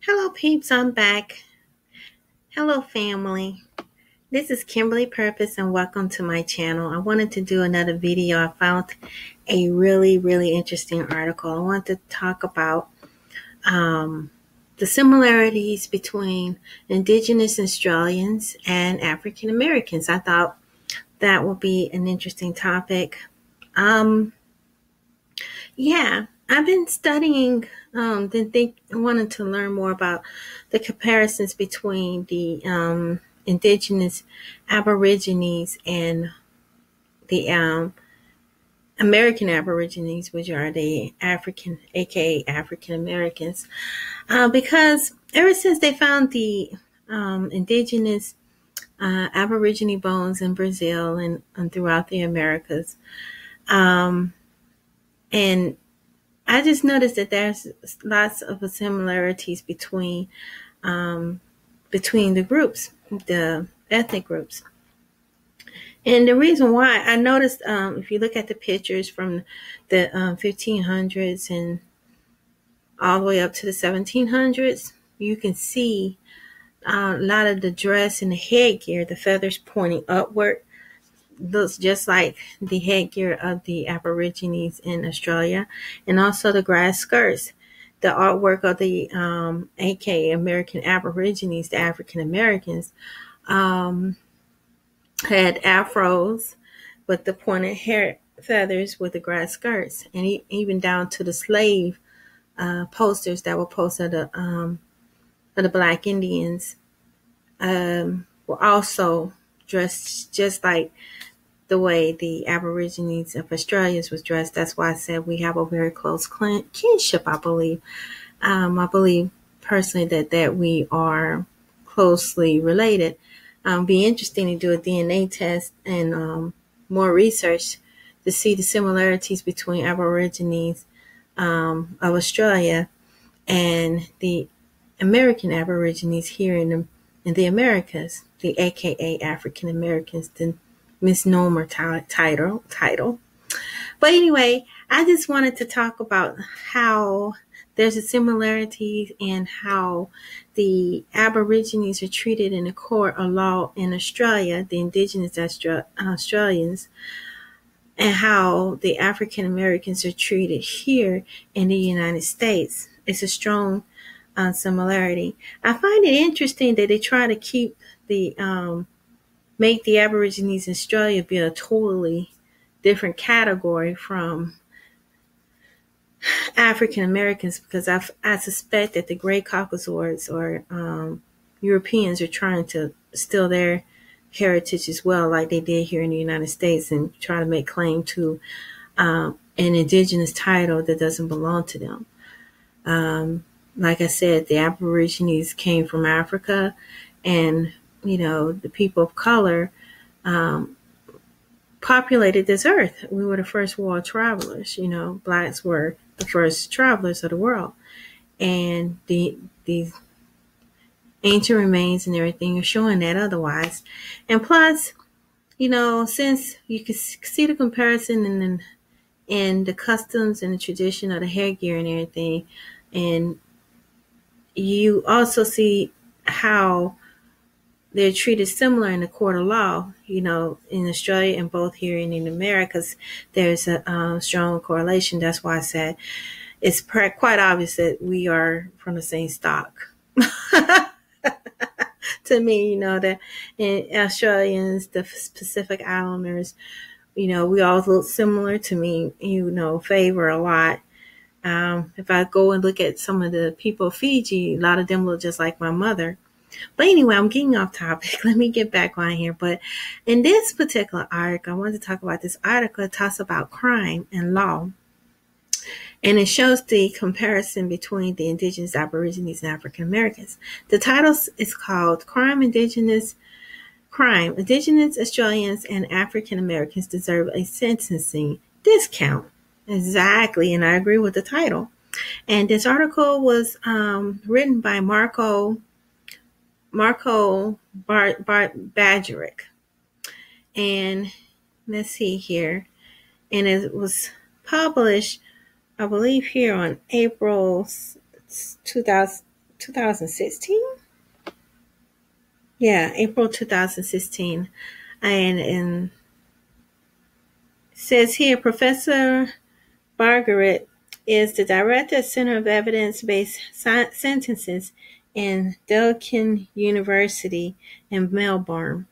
Hello, peeps. I'm back. Hello, family. This is Kimberly Purpose, and welcome to my channel. I wanted to do another video. I found a really interesting article. I want to talk about the similarities between Indigenous Australians and African Americans. I thought that would be an interesting topic. Um, Yeah, I've been studying, wanted to learn more about the comparisons between the indigenous Aborigines and the American Aborigines, which are the African, aka African Americans, because ever since they found the indigenous Aborigine bones in Brazil and throughout the Americas, um, and I just noticed that there's lots of similarities between the groups, the ethnic groups. And the reason why I noticed, if you look at the pictures from the 1500s and all the way up to the 1700s, you can see a lot of the dress and the headgear, the feathers pointing upward, looks just like the headgear of the Aborigines in Australia, and also the grass skirts. The artwork of the aka American Aborigines, the African Americans, um, had afros with the pointed hair feathers with the grass skirts, and even down to the slave posters that were posted of the Black Indians were also dressed just like the way the Aborigines of Australia was dressed. That's why I said we have a very close kinship, I believe. I believe personally that we are closely related. Be interesting to do a DNA test and more research to see the similarities between Aborigines of Australia and the American Aborigines here in the Americas, the AKA African Americans, the misnomer title. But anyway, I just wanted to talk about how there's a similarity in how the Aborigines are treated in the court of law in Australia, the Indigenous Australians, and how the African Americans are treated here in the United States. It's a strong similarity. I find it interesting that they try to keep make the Aborigines in Australia be a totally different category from African Americans, because I suspect that the Great Caucasoids or Europeans are trying to steal their heritage as well, like they did here in the United States, and try to make claim to an indigenous title that doesn't belong to them. Like I said, the Aborigines came from Africa, and the people of color populated this earth. We were the first world travelers. Blacks were the first travelers of the world, and the ancient remains and everything are showing that otherwise. And plus, since you can see the comparison in the customs and the tradition of the hairgear and everything, and you also see how they're treated similar in the court of law, in Australia and both here and in Americas. There's a strong correlation. That's why I said it's quite obvious that we are from the same stock. To me, that in Australians, the Pacific Islanders, we all look similar to me, favor a lot. If I go and look at some of the people of Fiji, a lot of them look just like my mother. But anyway, I'm getting off topic. Let me get back on here. But in this particular article, I wanted to talk about this article. It talks about crime and law. And it shows the comparison between the Indigenous Aborigines and African Americans. The title is called Indigenous Australians and African Americans Deserve a Sentencing Discount. Exactly. And I agree with the title. And this article was written by Marco Badgerick. And let's see here. And it was published, I believe, here on April 2016. Yeah, April 2016. And says here, Professor Margaret is the director of Center of Evidence-Based Sentences in Deakin University in Melbourne.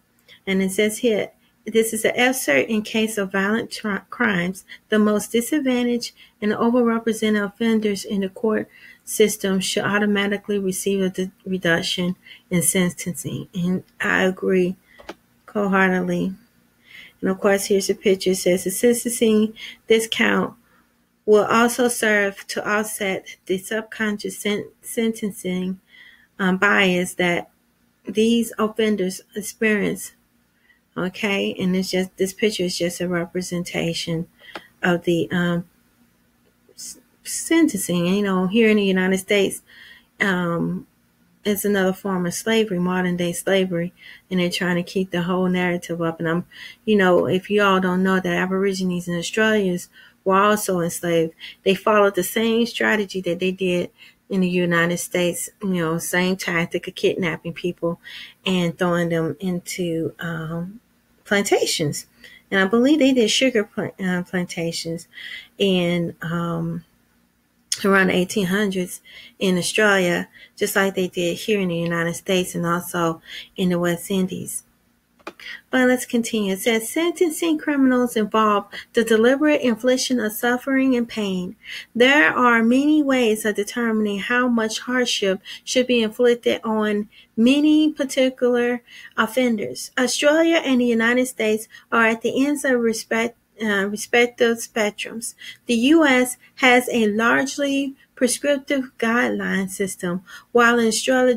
And it says here, this is an excerpt in case of violent crimes. The most disadvantaged and overrepresented offenders in the court system should automatically receive a reduction in sentencing. And I agree wholeheartedly. And of course, here's a picture. It says the sentencing discount will also serve to offset the subconscious sentencing bias that these offenders experience. Okay, and it's just, this picture is just a representation of the sentencing. You know, here in the United States, it's another form of slavery, modern day slavery, and they're trying to keep the whole narrative up. And if you all don't know, that Aborigines and Australians were also enslaved. They followed the same strategy that they did in the United States, same tactic of kidnapping people and throwing them into plantations. And I believe they did sugar plantations and around the 1800s in Australia, just like they did here in the United States and also in the West Indies. But let's continue. It says sentencing criminals involve the deliberate infliction of suffering and pain. There are many ways of determining how much hardship should be inflicted on many particular offenders. Australia and the United States are at the ends of respective spectrums. The U.S. has a largely prescriptive guideline system, while in Australia,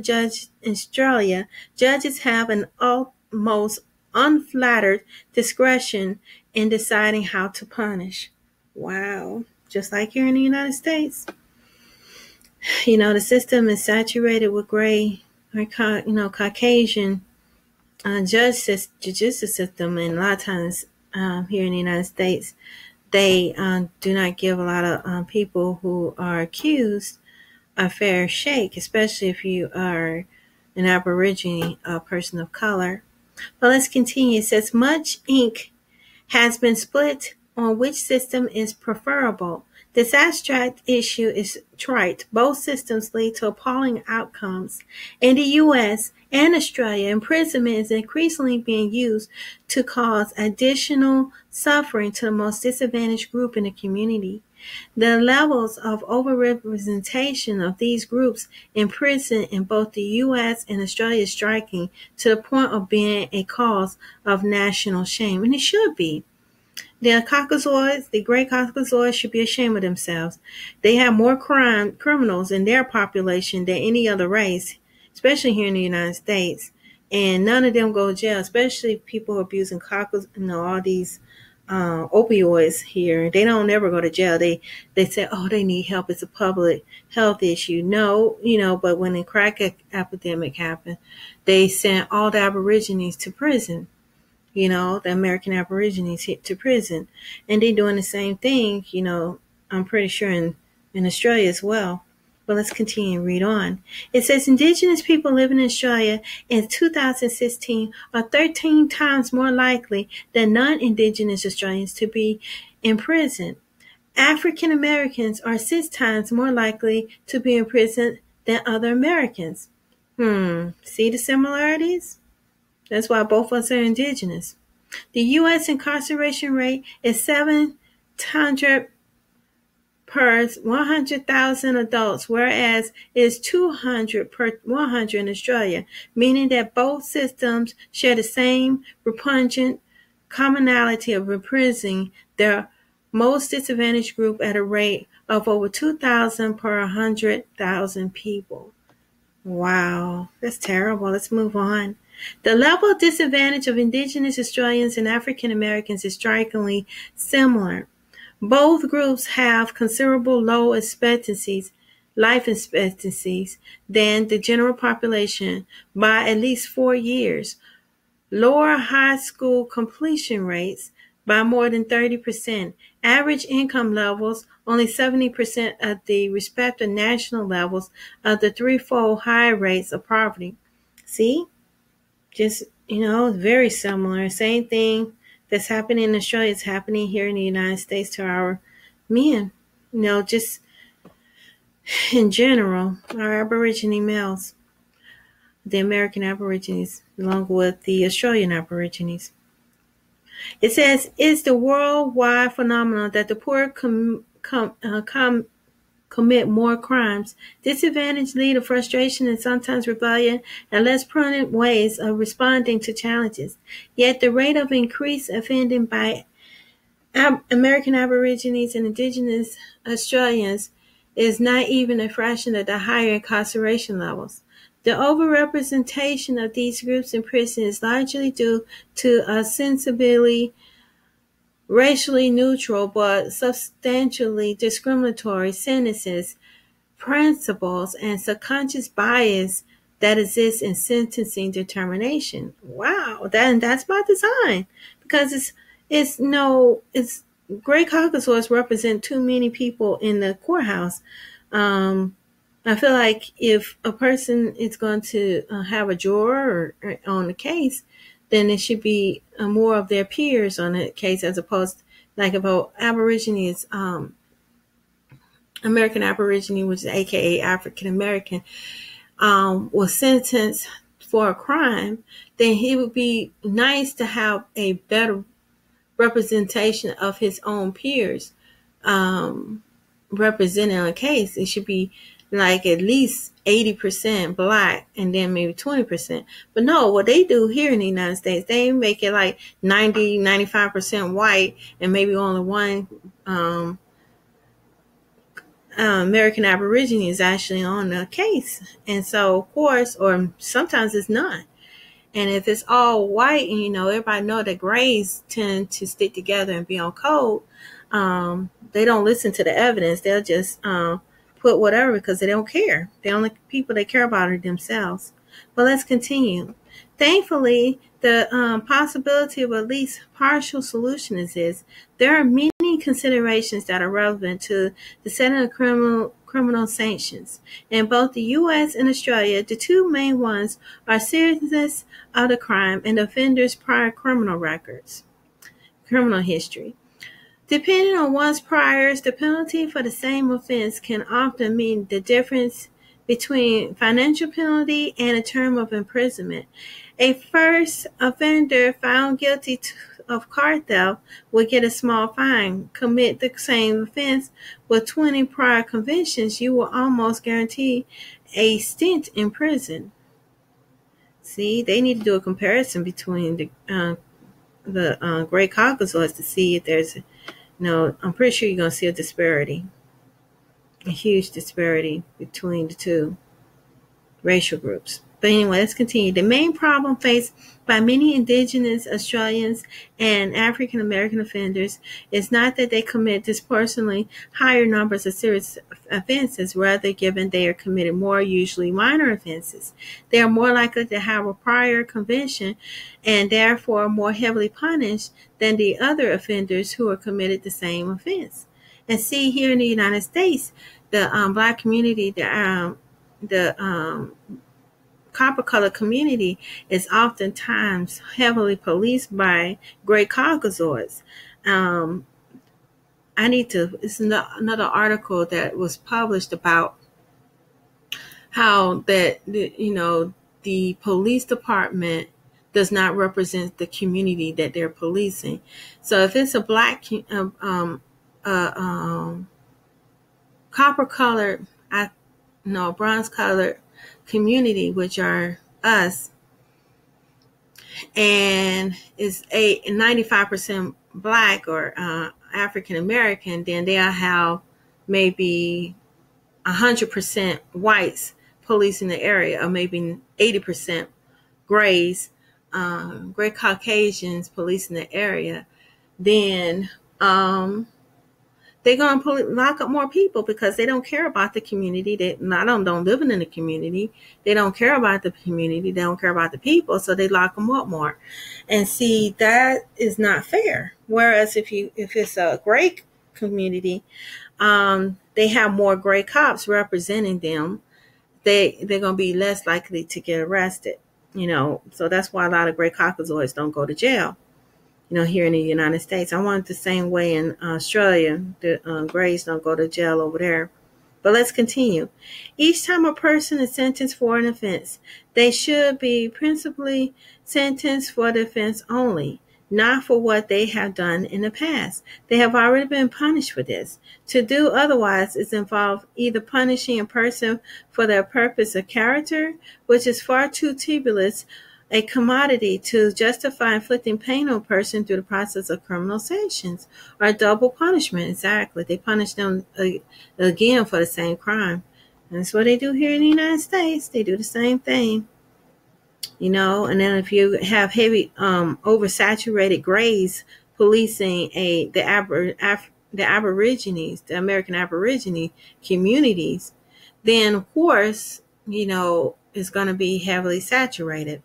judges have an almost unfettered discretion in deciding how to punish. Wow. Just like here in the United States. The system is saturated with gray, Caucasian judicial system, and a lot of times here in the United States, they do not give a lot of people who are accused a fair shake, especially if you are an Aborigine person of color. But let's continue. It says much ink has been split on which system is preferable. This abstract issue is trite. Both systems lead to appalling outcomes. In the U.S. and Australia, imprisonment is increasingly being used to cause additional suffering to the most disadvantaged group in the community. The levels of overrepresentation of these groups in prison in both the U.S. and Australia is striking to the point of being a cause of national shame, and it should be. The great Caucasoids should be ashamed of themselves. They have more criminals in their population than any other race, especially here in the United States. And none of them go to jail, especially people abusing all these opioids here. They don't ever go to jail. They say, oh, they need help. It's a public health issue. No, but when the crack epidemic happened, they sent all the Aborigines to prison. The American Aborigines to prison. And they're doing the same thing, I'm pretty sure in Australia as well. But let's continue and read on. It says Indigenous people living in Australia in 2016 are 13 times more likely than non-Indigenous Australians to be in prison. African Americans are 6 times more likely to be in prison than other Americans. See the similarities? That's why both of us are Indigenous. The U.S. incarceration rate is 700 per 100,000 adults, whereas it is 200 per 100 in Australia, meaning that both systems share the same repugnant commonality of imprisoning their most disadvantaged group at a rate of over 2,000 per 100,000 people. Wow, that's terrible. Let's move on. The level of disadvantage of Indigenous Australians and African Americans is strikingly similar. Both groups have considerable low life expectancies than the general population by at least 4 years, lower high school completion rates by more than 30%, average income levels, only 70% of the respective national levels of the threefold high rates of poverty. See? Just, very similar. Same thing that's happening in Australia is happening here in the United States to our men. Just in general, our Aborigine males, the American Aborigines, along with the Australian Aborigines. It says, it's the worldwide phenomenon that the poor commit more crimes. Disadvantage lead to frustration and sometimes rebellion and less prudent ways of responding to challenges. Yet the rate of increased offending by American Aborigines and Indigenous Australians is not even a fraction of the higher incarceration levels. The overrepresentation of these groups in prison is largely due to ostensibly racially neutral but substantially discriminatory sentences, principles, and subconscious bias that exists in sentencing determination. Wow, that's by design, because it's gray caucasoids represent too many people in the courthouse. I feel like if a person is going to have a juror on the case, then it should be more of their peers on the case, as opposed, like if an Aborigine is American Aborigine, which is AKA African American, was sentenced for a crime, then it would be nice to have a better representation of his own peers represented on a case. It should be like at least 80% black and then maybe 20%. But no, what they do here in the United States, they make it like 95% white and maybe only one American Aborigine is actually on the case. And so, of course, or sometimes it's not. And if it's all white and, everybody know that grays tend to stick together and be on code, they don't listen to the evidence. They'll just put whatever because they don't care. The only people they care about are themselves. But let's continue. Thankfully, the possibility of at least partial solution exists. There are many considerations that are relevant to the setting of criminal sanctions. In both the U.S. and Australia, the two main ones are seriousness of the crime and the offender's prior criminal history. Depending on one's priors, the penalty for the same offense can often mean the difference between financial penalty and a term of imprisonment. A first offender found guilty of car theft will get a small fine. Commit the same offense with 20 prior convictions, you will almost guarantee a stint in prison. See, they need to do a comparison between the gray caucasoids to see if there's, I'm pretty sure you're going to see a disparity, a huge disparity between the two racial groups. But anyway, let's continue. The main problem faced by many Indigenous Australians and African American offenders is not that they commit disproportionately higher numbers of serious offenses, rather given they are committed more, usually minor offenses. They are more likely to have a prior conviction and therefore more heavily punished than the other offenders who are committed the same offense. And see, here in the United States, the Black community, the copper-colored community is oftentimes heavily policed by gray caucasoids. It's another article that was published about how that, the police department does not represent the community that they're policing. So if it's a black, copper-colored, bronze-colored community, which are us, and is 95% black or African American, then they'll have maybe 100% whites policing the area, or maybe 80% grays, gray Caucasians policing the area. Then they're going to lock up more people because they don't care about the community. They don't living in the community. They don't care about the community. They don't care about the people, so they lock them up more. And see, that is not fair. Whereas if it's a gray community, they have more gray cops representing them. They're going to be less likely to get arrested. So that's why a lot of gray caucasoids don't go to jail. Here in the United States, I want it the same way in Australia. The grays don't go to jail over there. But let's continue. Each time a person is sentenced for an offense, they should be principally sentenced for the offense only, not for what they have done in the past. They have already been punished for this. To do otherwise is involve either punishing a person for their purpose of character, which is far too tedious a commodity to justify inflicting pain on a person through the process of criminal sanctions, or double punishment. Exactly. They punish them again for the same crime. And that's what they do here in the United States. They do the same thing. And then if you have heavy, oversaturated grays policing the Aborigines, the American Aborigine communities, then of course, it's going to be heavily saturated.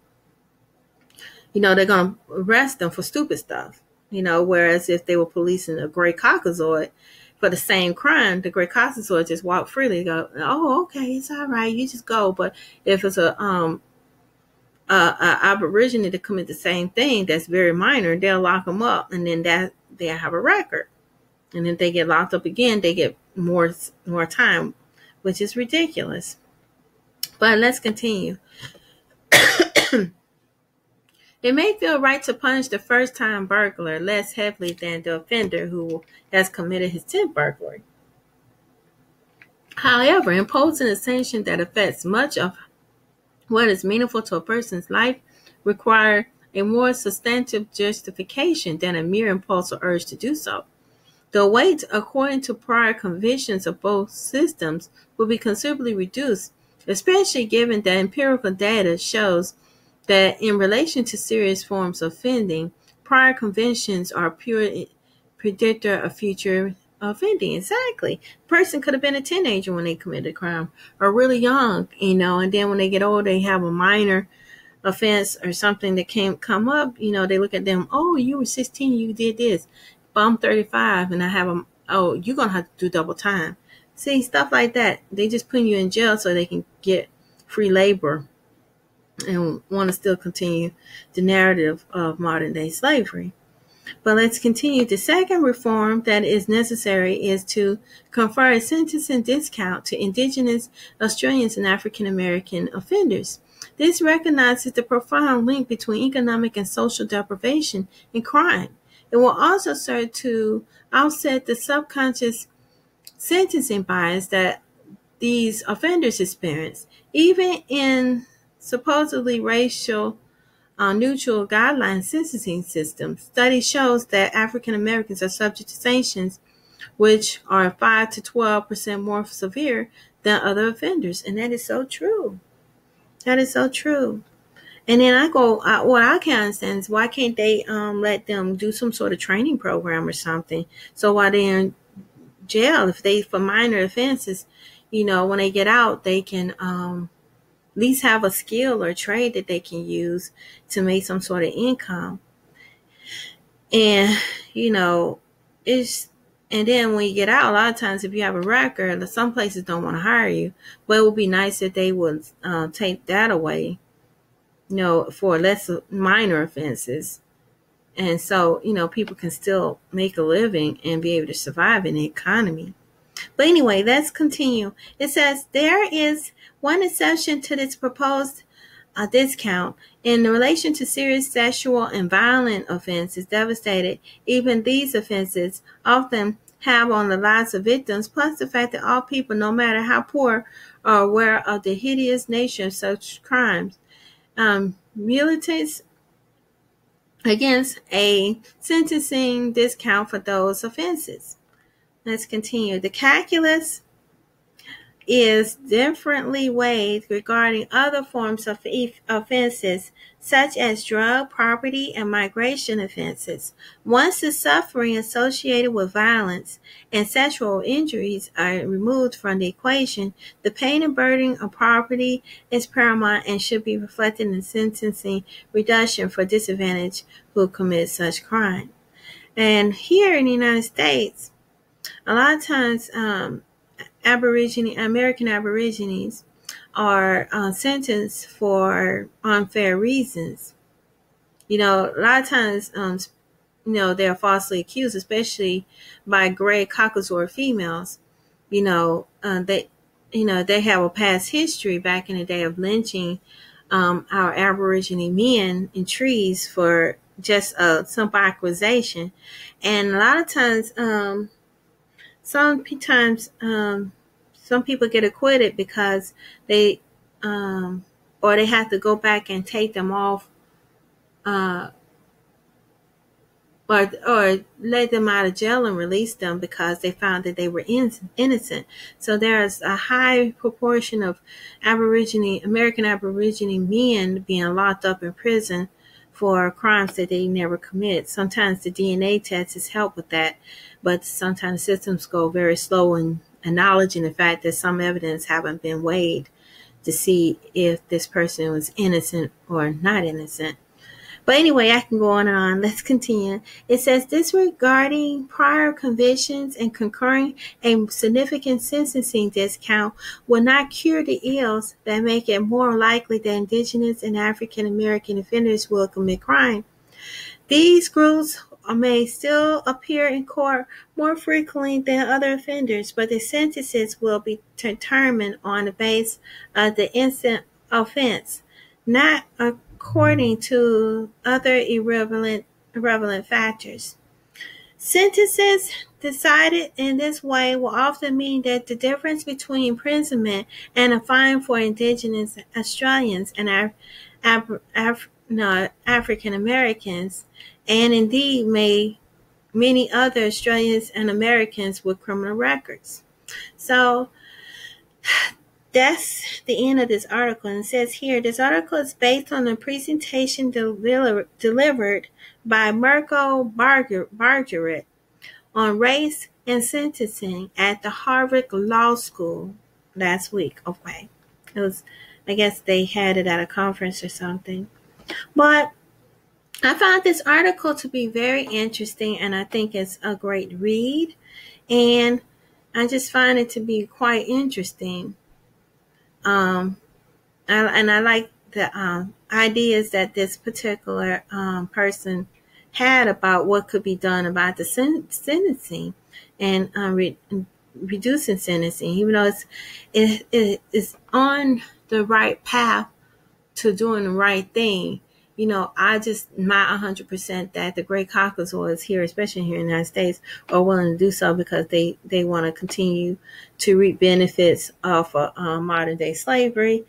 They're going to arrest them for stupid stuff, whereas if they were policing a gray caucasoid for the same crime, the gray caucasoid just walk freely, go, oh, okay, it's all right, you just go. But if it's a Aborigine to commit the same thing that's very minor, they'll lock them up, and then that they'll have a record. And if they get locked up again, they get more time, which is ridiculous. But let's continue. It may feel right to punish the first-time burglar less heavily than the offender who has committed his 10th burglary. However, imposing a sanction that affects much of what is meaningful to a person's life requires a more substantive justification than a mere impulse or urge to do so. The weight, according to prior convictions of both systems, will be considerably reduced, especially given that empirical data shows that in relation to serious forms of offending, prior convictions are a pure predictor of future offending. Exactly. A person could have been a teenager when they committed a crime, or really young, and then when they get older, they have a minor offense or something that come up, they look at them, oh, you were 16, you did this. But I'm 35 and I have you're going to have to do double time. See, stuff like that. They just put you in jail so they can get free labor and want to still continue the narrative of modern day slavery. But let's continue. The second reform that is necessary is to confer a sentencing discount to Indigenous Australians and African American offenders. This recognizes the profound link between economic and social deprivation and crime. It will also serve to offset the subconscious sentencing bias that these offenders experience. Even in supposedly racial neutral guideline sentencing systems, study shows that African Americans are subject to sanctions which are 5 to 12% more severe than other offenders. And that is so true. That is so true. And then what I can't understand is why can't they let them do some sort of training program or something? So while they're in jail, if they for minor offenses, when they get out, they can at least have a skill or trade that they can use to make some sort of income. And and then when you get out, a lot of times if you have a record, some places don't want to hire you. But it would be nice if they would take that away, for less minor offenses. And so, people can still make a living and be able to survive in the economy. But anyway, let's continue. It says there is one exception to this proposed discount. In relation to serious sexual and violent offenses devastated, even these offenses often have on the lives of victims, plus the fact that all people, no matter how poor, are aware of the hideous nature of such crimes. Militates against a sentencing discount for those offenses. Let's continue. The calculus is differently weighed regarding other forms of offenses, such as drug, property, and migration offenses. Once the suffering associated with violence and sexual injuries are removed from the equation, the pain and burden of property is paramount and should be reflected in sentencing reduction for disadvantaged who commit such crime. And here in the United States, a lot of times American Aborigines are sentenced for unfair reasons. A lot of times, they're falsely accused, especially by gray Caucasoid females. They have a past history back in the day of lynching our Aborigine men in trees for just a simple accusation. And a lot of times, sometimes some people get acquitted because they or they have to go back and take them off, uh, or let them out of jail and release them because they found that they were innocent. So there's a high proportion of American Aborigine men being locked up in prison for crimes that they never commit. Sometimes the DNA tests help with that, but sometimes systems go very slow in acknowledging the fact that some evidence haven't been weighed to see if this person was innocent or not innocent. But anyway, I can go on and on. Let's continue. It says, disregarding prior convictions and concurring a significant sentencing discount will not cure the ills that make it more likely that Indigenous and African American offenders will commit crime. These groups may still appear in court more frequently than other offenders, but the sentences will be determined on the basis of the instant offense, not according to other irrelevant factors. Sentences decided in this way will often mean that the difference between imprisonment and a fine for Indigenous Australians and African Americans, and indeed many other Australians and Americans with criminal records. So that's the end of this article. And it says here, this article is based on a presentation delivered by Mirko Bargerit on race and sentencing at the Harvard Law School last week. Okay. I guess they had it at a conference or something. But I found this article to be very interesting, and I think it's a great read. And I just find it to be quite interesting. I like the ideas that this particular person had about what could be done about the sentencing and reducing sentencing, even though it's on the right path to doing the right thing. I just not 100% that the Great Caucasoids here, especially here in the United States, are willing to do so because they want to continue to reap benefits of modern day slavery.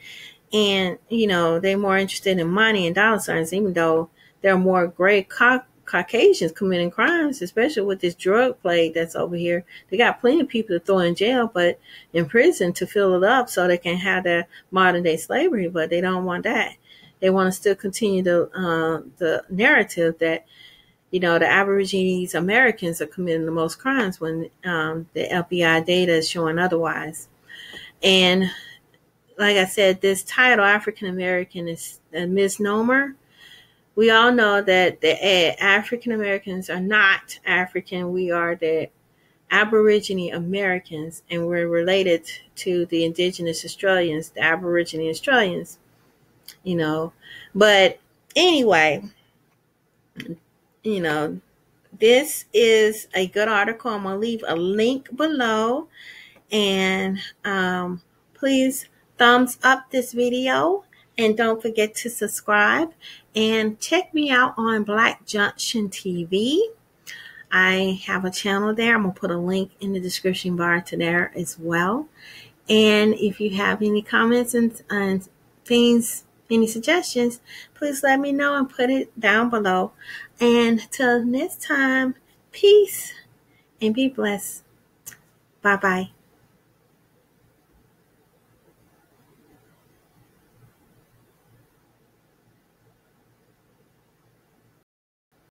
And, they're more interested in money and dollar signs, even though there are more Great Caucasians committing crimes, especially with this drug plague that's over here. They got plenty of people to throw in jail, but in prison to fill it up so they can have their modern day slavery, but they don't want that. They want to still continue the narrative that, the Aborigines Americans are committing the most crimes when the FBI data is showing otherwise. And like I said, this title, African American, is a misnomer. We all know that the African Americans are not African. We are the Aborigine Americans, and we're related to the Indigenous Australians, the Aborigine Australians. But anyway, this is a good article. I'm going to leave a link below, and please thumbs up this video, and don't forget to subscribe and check me out on Black Junction TV. I have a channel there. I'm going to put a link in the description bar to there as well. And if you have any comments and things, any suggestions, please let me know and put it down below. And till next time, peace and be blessed. Bye-bye.